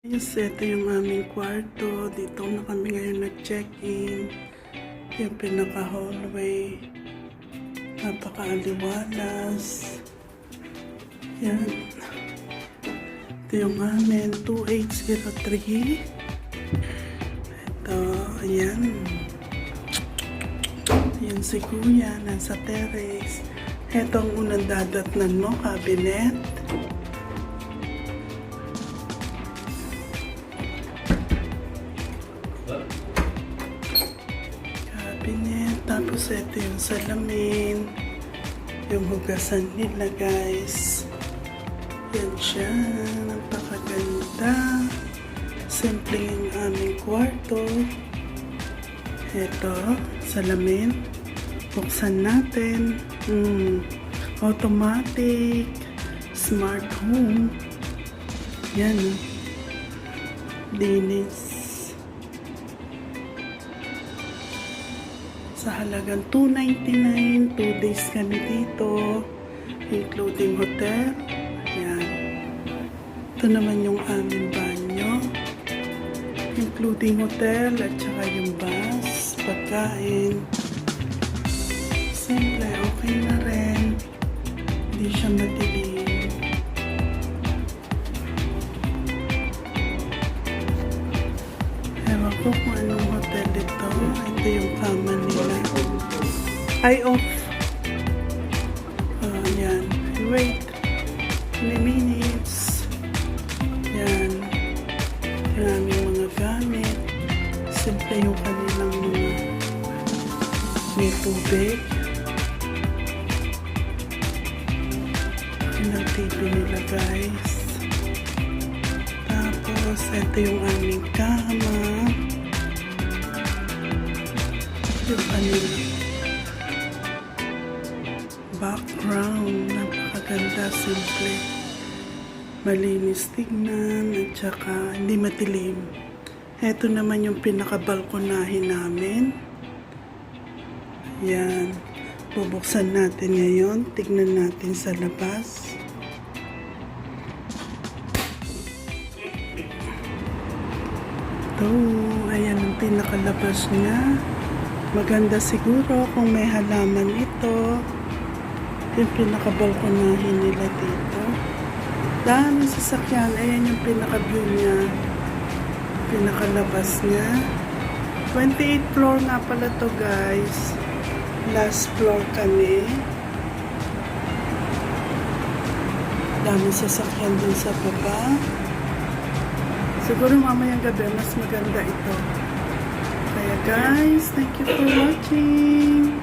Yes, ito yung aming kwarto. Dito na kami ngayon nag-check-in. Yung pinaka-hallway. Napaka-aliwalas. Yan. Ito yung amin. 2803. Ito, ayan. Yan si Kuya. Nasa terrace. Ito ang unang dadatnan mo, cabinet. Tapos ito yung salamin, yung hugasan nila guys. Yan siya, napakaganda. Simple yung aming kwarto. Ito, salamin. Buksan natin. Automatic, smart home. Yan. Linis. Sa halagang $299, 2 days kami dito, including hotel. Ayan. Ito naman yung aming banyo, including hotel at saka yung bus, pagkain. Simple, okay na rin. Hindi siya madilim. Ewan ko kung anong hotel ito. Ito yung kama nila. Ay, off. Yan. Wait. 20 minutes. Yan. Yung aming mga gamit. Simple yung kanilang mga may tubig. Yung TV nila guys. Tapos, ito yung aming kama. Yung kanilang background, napakaganda, simple, malinis tignan at saka hindi matilim. Ito naman yung pinaka-balkonahin namin. Yan, bubuksan natin ngayon, tignan natin sa labas. Ito, ayan ang pinakalabas niya. Maganda siguro kung may halaman ito. Yung pinaka-balkonahin nila dito. Dami sasakyan. Ayan yung pinaka-view niya. Pinakalabas niya. 28 floor nga pala to guys. Last floor kami. Dami sasakyan din sa baba. Siguro mamayang gabi mas maganda ito. Kaya guys, thank you for watching.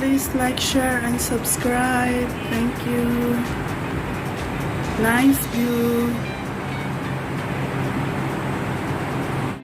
Please like, share, and subscribe. Thank you. Nice view.